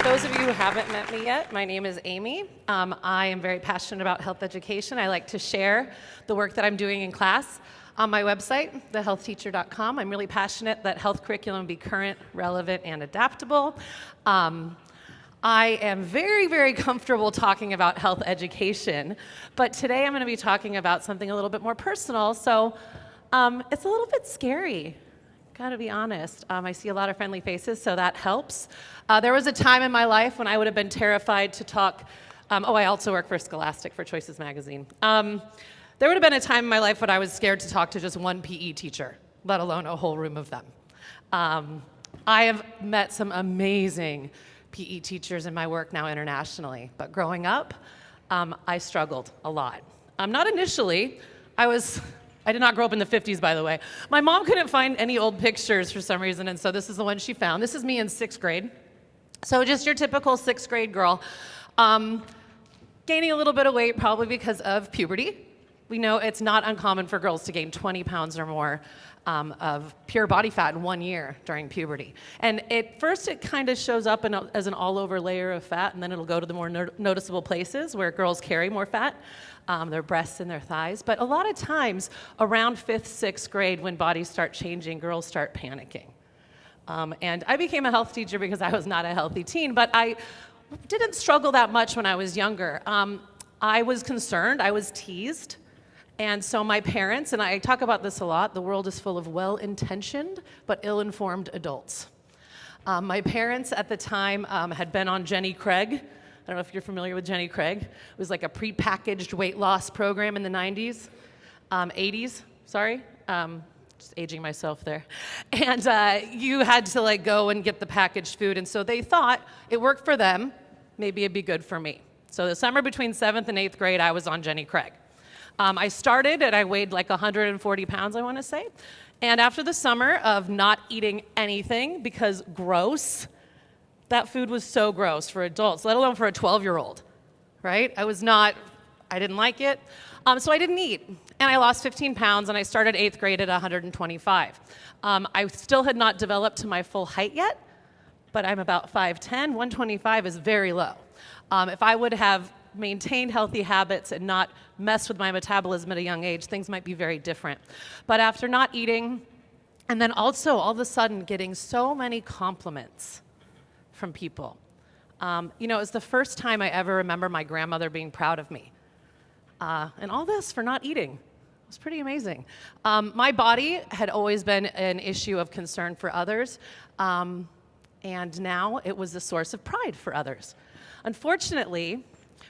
those of you who haven't met me yet, my name is Amy. I am very passionate about health education. I like to share the work that I'm doing in class on my website, thehealthteacher.com. I'm really passionate that health curriculum be current, relevant, and adaptable. I am very, very comfortable talking about health education, but today I'm going to be talking about something a little bit more personal, so it's a little bit scary. Gotta be honest. I see a lot of friendly faces, so that helps. There was a time in my life when I would have been terrified to talk. I also work for Scholastic for Choices Magazine. There would have been a time in my life when I was scared to talk to just one PE teacher, let alone a whole room of them. I have met some amazing PE teachers in my work now internationally, but growing up, I struggled a lot. Not initially. I did not grow up in the 50s, by the way. My mom couldn't find any old pictures for some reason, and so this is the one she found. This is me in 6th grade. So just your typical 6th grade girl. Gaining a little bit of weight, probably because of puberty. We know it's not uncommon for girls to gain 20 pounds or more of pure body fat in 1 year during puberty. And at first it kind of shows up as an all-over layer of fat, and then it'll go to the more noticeable places where girls carry more fat, their breasts and their thighs. But a lot of times, around 5th, 6th grade, when bodies start changing, girls start panicking. And I became a health teacher because I was not a healthy teen, but I didn't struggle that much when I was younger. I was concerned, I was teased. And so my parents, and I talk about this a lot, the world is full of well-intentioned but ill-informed adults. My parents at the time had been on Jenny Craig. I don't know if you're familiar with Jenny Craig. It was like a prepackaged weight loss program in the 80s, sorry. Just aging myself there. And you had to go and get the packaged food. And so they thought it worked for them, maybe it'd be good for me. So the summer between 7th and 8th grade, I was on Jenny Craig. I started and I weighed like 140 pounds, I want to say. And after the summer of not eating anything because gross, that food was so gross for adults, let alone for a 12-year-old, right? I didn't like it. So I didn't eat. And I lost 15 pounds and I started 8th grade at 125. I still had not developed to my full height yet, but I'm about 5'10". 125 is very low. If I would have maintained healthy habits and not mess with my metabolism at a young age, things might be very different. But after not eating, and then also all of a sudden getting so many compliments from people. It was the first time I ever remember my grandmother being proud of me. And all this for not eating. It was pretty amazing. My body had always been an issue of concern for others, and now it was a source of pride for others. Unfortunately,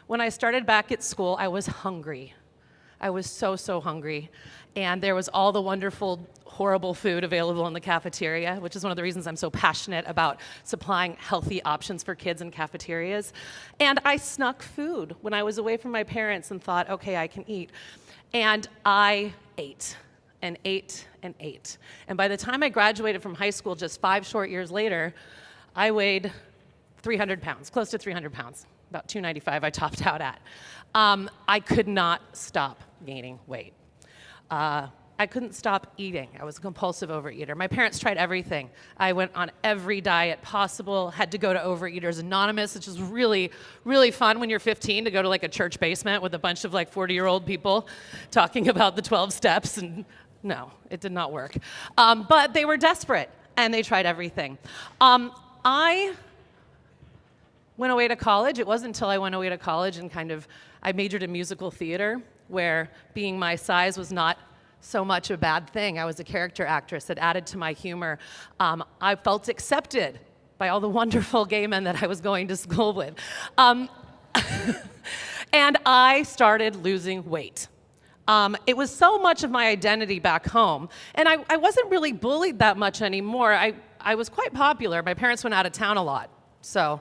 when I started back at school, I was hungry. I was so hungry. And there was all the wonderful, horrible food available in the cafeteria, which is one of the reasons I'm so passionate about supplying healthy options for kids in cafeterias. And I snuck food when I was away from my parents and thought, okay, I can eat. And I ate and ate and ate. And by the time I graduated from high school, just 5 short years later, I weighed 300 pounds, close to 300 pounds. About 295 I topped out at. I could not stop gaining weight. I couldn't stop eating. I was a compulsive overeater. My parents tried everything. I went on every diet possible, had to go to Overeaters Anonymous, which is really, really fun when you're 15 to go to a church basement with a bunch of 40-year-old people talking about the 12 steps, and no, it did not work. But they were desperate, and they tried everything. I went away to college. It wasn't until I went away to college and I majored in musical theater, where being my size was not so much a bad thing. I was a character actress. It added to my humor. I felt accepted by all the wonderful gay men that I was going to school with. And I started losing weight. It was so much of my identity back home. And I wasn't really bullied that much anymore. I was quite popular. My parents went out of town a lot. So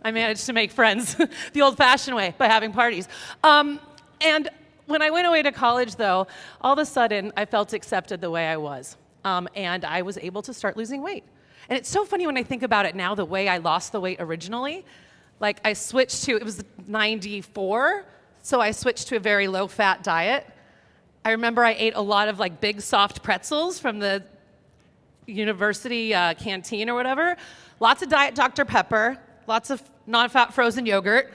I managed to make friends the old-fashioned way by having parties. And when I went away to college, though, all of a sudden, I felt accepted the way I was. And I was able to start losing weight. And it's so funny when I think about it now, the way I lost the weight originally. I switched to, it was 94, so I switched to a very low-fat diet. I remember I ate a lot of big, soft pretzels from the university canteen or whatever. Lots of Diet Dr. Pepper. lots of non-fat frozen yogurt,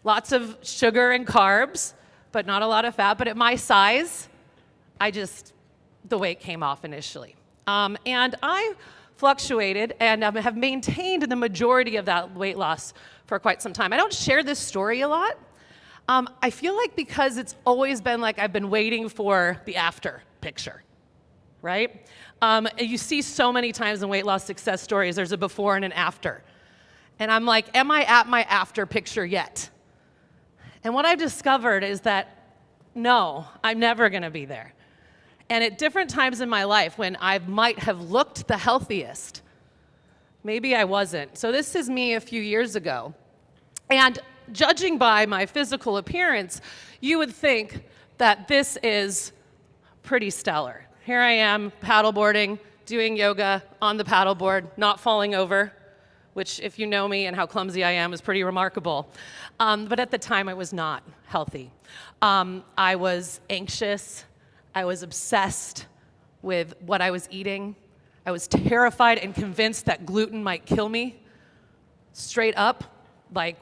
lots of sugar and carbs, but not a lot of fat. But at my size, the weight came off initially. And I fluctuated and have maintained the majority of that weight loss for quite some time. I don't share this story a lot. I feel like because it's always been like I've been waiting for the after picture, right? You see so many times in weight loss success stories, there's a before and an after. And I'm like, am I at my after picture yet? And what I've discovered is that, no, I'm never gonna be there. And at different times in my life when I might have looked the healthiest, maybe I wasn't. So this is me a few years ago. And judging by my physical appearance, you would think that this is pretty stellar. Here I am, paddleboarding, doing yoga on the paddleboard, not falling over, which if you know me and how clumsy I am is pretty remarkable. But at the time, I was not healthy. I was anxious. I was obsessed with what I was eating. I was terrified and convinced that gluten might kill me. Straight up, like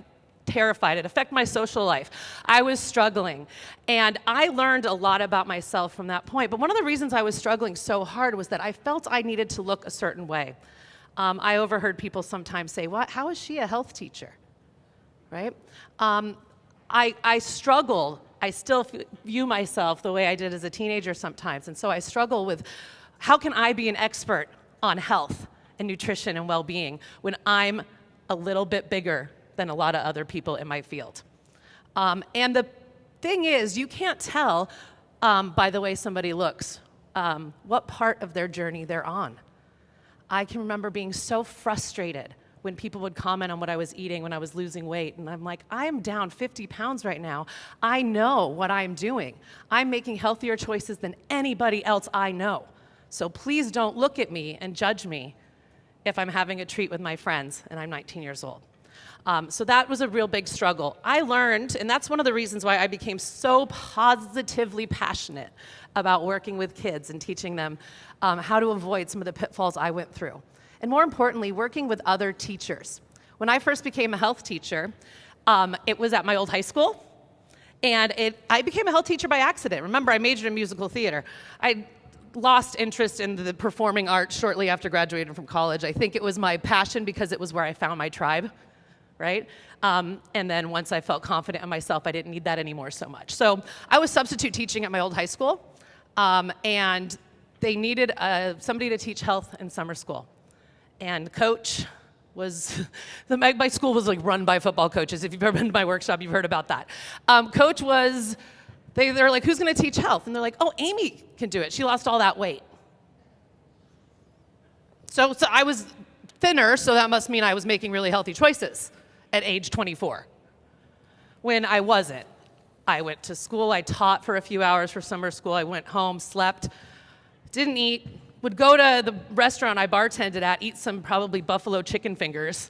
terrified. It affected my social life. I was struggling. And I learned a lot about myself from that point. But one of the reasons I was struggling so hard was that I felt I needed to look a certain way. I overheard people sometimes say, "What? How is she a health teacher?" Right? I struggle. I still view myself the way I did as a teenager sometimes. And so I struggle with how can I be an expert on health and nutrition and well-being when I'm a little bit bigger than a lot of other people in my field. And the thing is, you can't tell by the way somebody looks what part of their journey they're on. I can remember being so frustrated when people would comment on what I was eating when I was losing weight. And I'm like, I'm down 50 pounds right now. I know what I'm doing. I'm making healthier choices than anybody else I know. So please don't look at me and judge me if I'm having a treat with my friends and I'm 19 years old. So that was a real big struggle. I learned, and that's one of the reasons why I became so positively passionate about working with kids and teaching them how to avoid some of the pitfalls I went through. And more importantly, working with other teachers. When I first became a health teacher, it was at my old high school, and I became a health teacher by accident. Remember, I majored in musical theater. I lost interest in the performing arts shortly after graduating from college. I think it was my passion because it was where I found my tribe, right? And then once I felt confident in myself, I didn't need that anymore so much. So I was substitute teaching at my old high school, and they needed somebody to teach health in summer school. And the coach was, my school was like run by football coaches. If you've ever been to my workshop, you've heard about that. Coach was, they're like, who's gonna teach health? And they're like, oh, Amy can do it. She lost all that weight. So I was thinner, so that must mean I was making really healthy choices at age 24. When I wasn't. I went to school, I taught for a few hours for summer school, I went home, slept, didn't eat, would go to the restaurant I bartended at, eat some probably buffalo chicken fingers,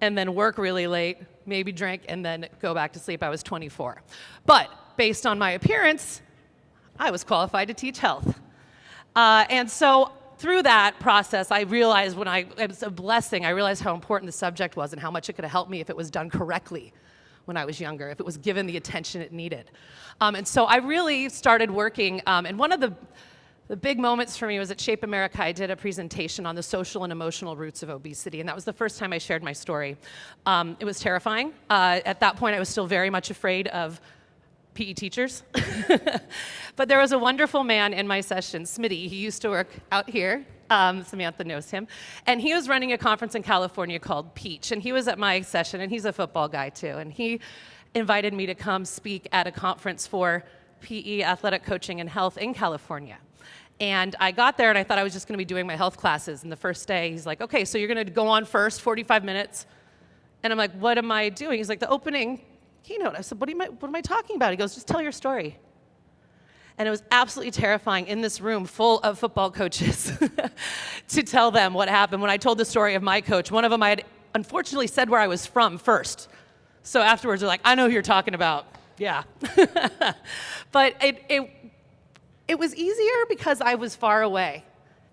and then work really late, maybe drink, and then go back to sleep. I was 24. But based on my appearance, I was qualified to teach health. And so through that process, I realized it was a blessing, I realized how important the subject was and how much it could have helped me if it was done correctly when I was younger, if it was given the attention it needed. And so I really started working, and one of the big moments for me was at Shape America. I did a presentation on the social and emotional roots of obesity, and that was the first time I shared my story. It was terrifying. At that point, I was still very much afraid of PE teachers. But there was a wonderful man in my session, Smitty. He used to work out here. Samantha knows him. And he was running a conference in California called Peach, and he was at my session, and he's a football guy too. And he invited me to come speak at a conference for PE, athletic coaching, and health in California. And I got there and I thought I was just gonna be doing my health classes. And the first day, he's like, okay, so you're gonna go on first, 45 minutes. And I'm like, what am I doing? He's like, the opening keynote. I said, what am I talking about? He goes, just tell your story. And it was absolutely terrifying in this room full of football coaches to tell them what happened. When I told the story of my coach, one of them I had unfortunately said where I was from first. So afterwards, they're like, I know who you're talking about. Yeah. But it was easier because I was far away.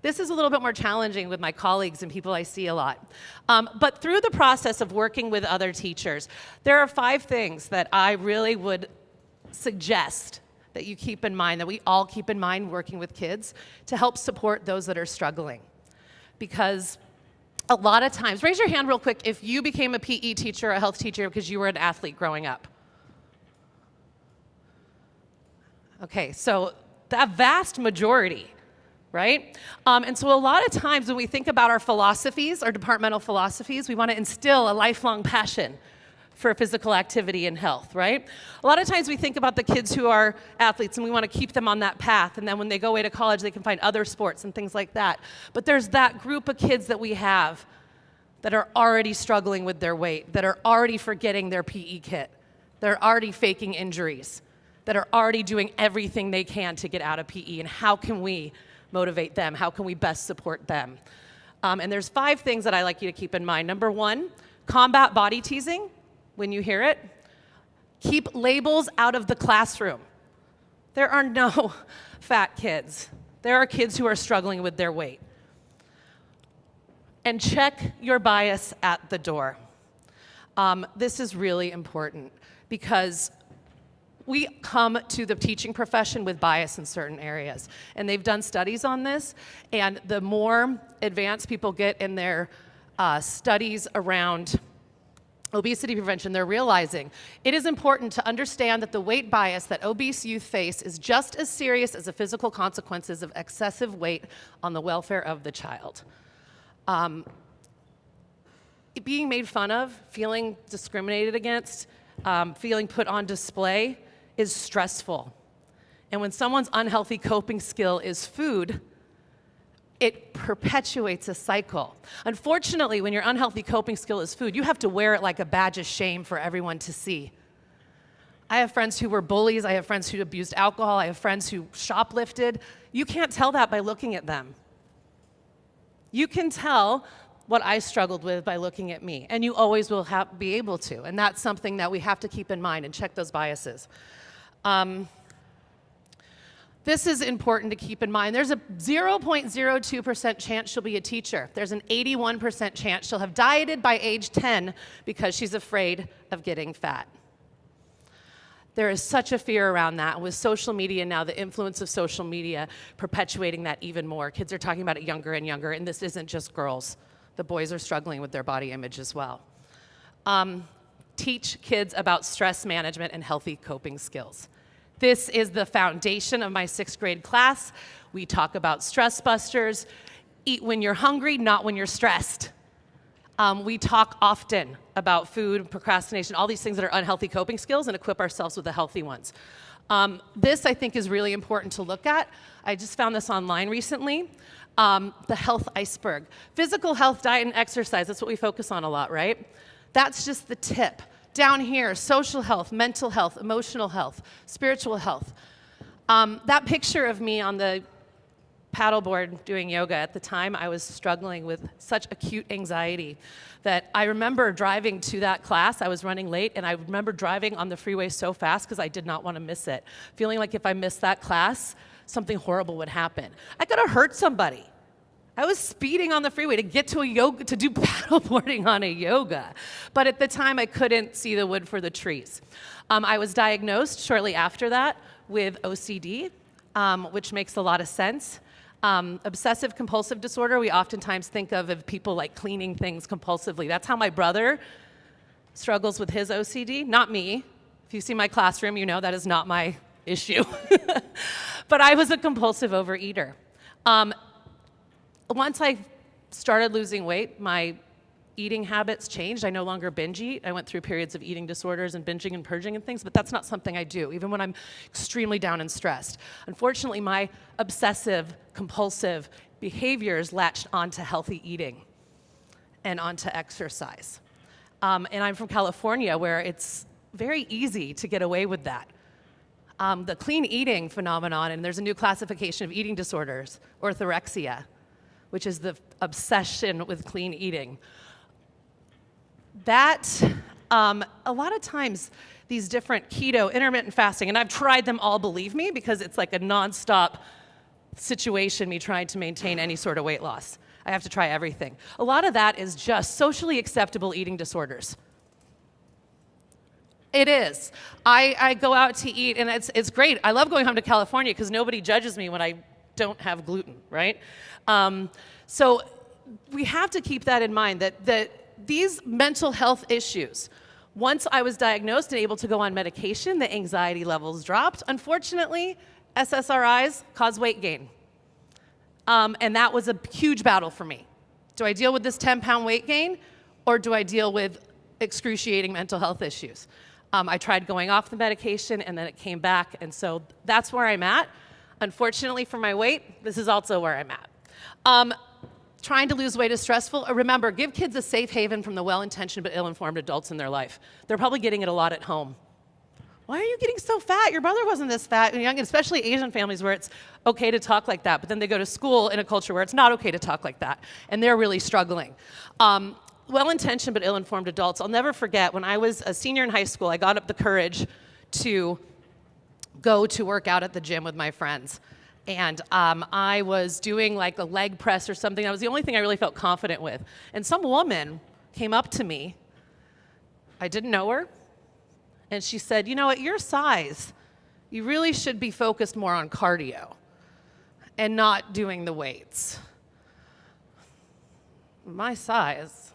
This is a little bit more challenging with my colleagues and people I see a lot. But through the process of working with other teachers, there are 5 things that I really would suggest that you keep in mind, that we all keep in mind working with kids to help support those that are struggling. Because a lot of times, raise your hand real quick if you became a PE teacher or a health teacher because you were an athlete growing up. Okay, so the vast majority, right? And so a lot of times when we think about our philosophies, our departmental philosophies, we want to instill a lifelong passion for physical activity and health, right? A lot of times we think about the kids who are athletes and we want to keep them on that path, and then when they go away to college they can find other sports and things like that. But there's that group of kids that we have that are already struggling with their weight, that are already forgetting their PE kit, that are already faking injuries, that are already doing everything they can to get out of PE, and how can we motivate them? How can we best support them? And there's 5 things that I like you to keep in mind. Number 1, combat body teasing. When you hear it, keep labels out of the classroom. There are no fat kids. There are kids who are struggling with their weight. And check your bias at the door. This is really important because we come to the teaching profession with bias in certain areas. And they've done studies on this, and the more advanced people get in their studies around obesity prevention, they're realizing it is important to understand that the weight bias that obese youth face is just as serious as the physical consequences of excessive weight on the welfare of the child. Being made fun of, feeling discriminated against, feeling put on display is stressful. And when someone's unhealthy coping skill is food, it perpetuates a cycle. Unfortunately, when your unhealthy coping skill is food, you have to wear it like a badge of shame for everyone to see. I have friends who were bullies, I have friends who abused alcohol, I have friends who shoplifted. You can't tell that by looking at them. You can tell what I struggled with by looking at me, and you always will be able to, and that's something that we have to keep in mind and check those biases. This is important to keep in mind. There's a 0.02% chance she'll be a teacher. There's an 81% chance she'll have dieted by age 10 because she's afraid of getting fat. There is such a fear around that. With social media now, the influence of social media perpetuating that even more. Kids are talking about it younger and younger, and this isn't just girls. The boys are struggling with their body image as well. Teach kids about stress management and healthy coping skills. This is the foundation of my 6th grade class. We talk about stress busters. Eat when you're hungry, not when you're stressed. We talk often about food, procrastination, all these things that are unhealthy coping skills, and equip ourselves with the healthy ones. This, I think, is really important to look at. I just found this online recently. The health iceberg. Physical health, diet, and exercise, that's what we focus on a lot, right? That's just the tip. Down here, social health, mental health, emotional health, spiritual health. That picture of me on the paddleboard doing yoga, at the time I was struggling with such acute anxiety that I remember driving to that class. I was running late, and I remember driving on the freeway so fast because I did not want to miss it, feeling like if I missed that class, something horrible would happen. I could have hurt somebody. I was speeding on the freeway to get to a yoga, to do paddleboarding on a yoga. But at the time, I couldn't see the wood for the trees. I was diagnosed shortly after that with OCD, which makes a lot of sense. Obsessive compulsive disorder, we oftentimes think of people like cleaning things compulsively. That's how my brother struggles with his OCD, not me. If you see my classroom, you know that is not my issue. But I was a compulsive overeater. Once I started losing weight, my eating habits changed. I no longer binge eat. I went through periods of eating disorders and binging and purging and things, but that's not something I do, even when I'm extremely down and stressed. Unfortunately, my obsessive, compulsive behaviors latched onto healthy eating and onto exercise. And I'm from California, where it's very easy to get away with that. The clean eating phenomenon, and there's a new classification of eating disorders, orthorexia, which is the obsession with clean eating. That, a lot of times, these different keto, intermittent fasting, and I've tried them all, believe me, because it's like a nonstop situation, me trying to maintain any sort of weight loss. I have to try everything. A lot of that is just socially acceptable eating disorders. It is. I go out to eat, and it's great. I love going home to California because nobody judges me when I don't have gluten, right? So we have to keep that in mind, that these mental health issues, once I was diagnosed and able to go on medication, the anxiety levels dropped. Unfortunately, SSRIs cause weight gain. And that was a huge battle for me. Do I deal with this 10-pound weight gain, or do I deal with excruciating mental health issues? I tried going off the medication, and then it came back, and so that's where I'm at. Unfortunately for my weight, this is also where I'm at. Trying to lose weight is stressful. Remember, give kids a safe haven from the well-intentioned but ill-informed adults in their life. They're probably getting it a lot at home. Why are you getting so fat? Your brother wasn't this fat and young, especially Asian families where it's okay to talk like that, but then they go to school in a culture where it's not okay to talk like that, and they're really struggling. Well-intentioned but ill-informed adults. I'll never forget when I was a senior in high school, I got up the courage to go to work out at the gym with my friends. And I was doing like a leg press or something. That was the only thing I really felt confident with. And some woman came up to me. I didn't know her. And she said, you know, at your size, you really should be focused more on cardio and not doing the weights. My size,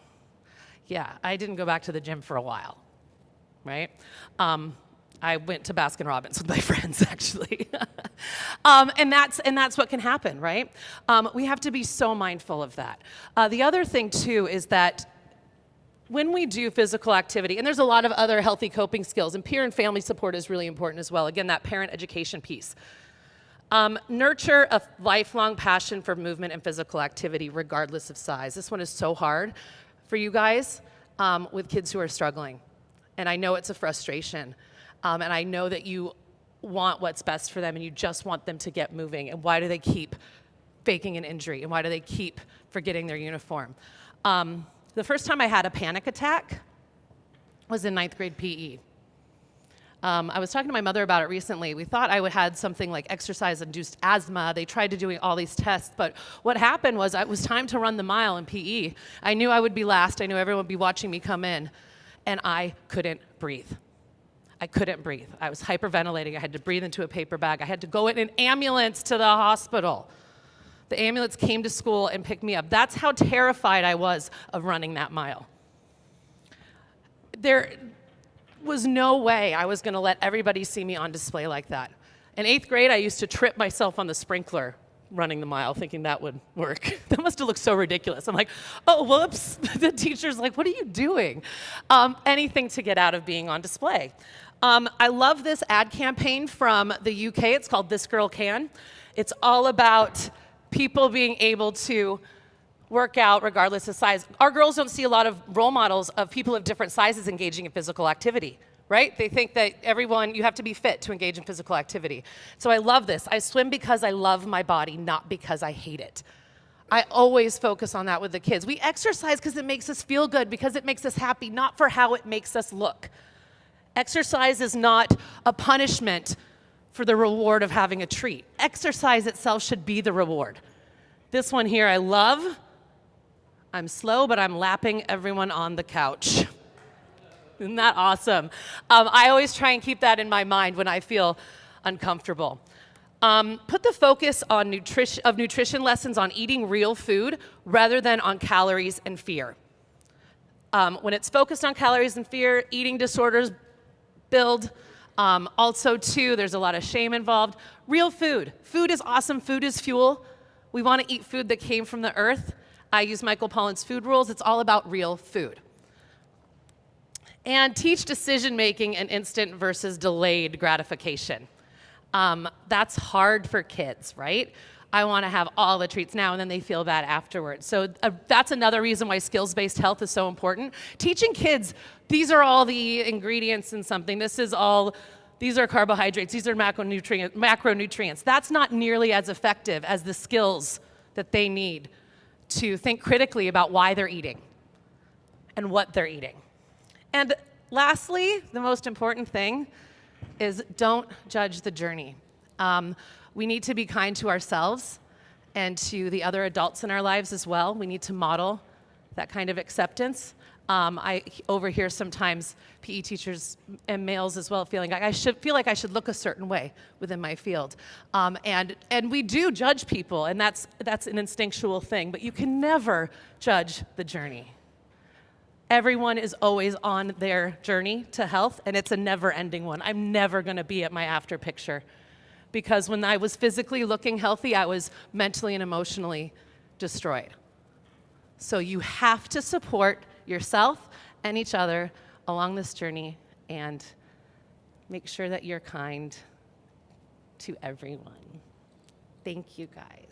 yeah, I didn't go back to the gym for a while, right? I went to Baskin-Robbins with my friends, actually. And that's what can happen, right? We have to be so mindful of that. The other thing, too, is that when we do physical activity, and there's a lot of other healthy coping skills, and peer and family support is really important as well. Again, that parent education piece. Nurture a lifelong passion for movement and physical activity, regardless of size. This one is so hard for you guys with kids who are struggling. And I know it's a frustration. And I know that you want what's best for them, and you just want them to get moving. And why do they keep faking an injury? And why do they keep forgetting their uniform? The first time I had a panic attack was in 9th grade PE. I was talking to my mother about it recently. We thought I had something like exercise-induced asthma. They tried to do all these tests, but what happened was it was time to run the mile in PE. I knew I would be last. I knew everyone would be watching me come in, and I couldn't breathe. I couldn't breathe. I was hyperventilating. I had to breathe into a paper bag. I had to go in an ambulance to the hospital. The ambulance came to school and picked me up. That's how terrified I was of running that mile. There was no way I was going to let everybody see me on display like that. In 8th grade, I used to trip myself on the sprinkler running the mile, thinking that would work. That must have looked so ridiculous. I'm like, oh, whoops. The teacher's like, what are you doing? Anything to get out of being on display. I love this ad campaign from the UK. It's called This Girl Can. It's all about people being able to work out regardless of size. Our girls don't see a lot of role models of people of different sizes engaging in physical activity, right? They think that you have to be fit to engage in physical activity. So I love this. I swim because I love my body, not because I hate it. I always focus on that with the kids. We exercise because it makes us feel good, because it makes us happy, not for how it makes us look. Exercise is not a punishment for the reward of having a treat. Exercise itself should be the reward. This one here I love. I'm slow, but I'm lapping everyone on the couch. Isn't that awesome? I always try and keep that in my mind when I feel uncomfortable. Put the focus on nutrition lessons on eating real food rather than on calories and fear. When it's focused on calories and fear, eating disorders build. Also, too, there's a lot of shame involved. Real food. Food is awesome. Food is fuel. We want to eat food that came from the earth. I use Michael Pollan's food rules. It's all about real food. And teach decision-making and instant versus delayed gratification. That's hard for kids, right? I want to have all the treats now, and then they feel bad afterwards. So that's another reason why skills-based health is so important. Teaching kids, these are all the ingredients in something. These are carbohydrates. These are macronutrients. That's not nearly as effective as the skills that they need to think critically about why they're eating and what they're eating. And lastly, the most important thing is don't judge the journey. We need to be kind to ourselves and to the other adults in our lives as well. We need to model that kind of acceptance. I overhear sometimes PE teachers and males as well feeling like I should look a certain way within my field, and we do judge people, and that's an instinctual thing. But you can never judge the journey. Everyone is always on their journey to health, and it's a never-ending one. I'm never going to be at my after picture, because when I was physically looking healthy, I was mentally and emotionally destroyed. So you have to support yourself and each other along this journey, and make sure that you're kind to everyone. Thank you, guys.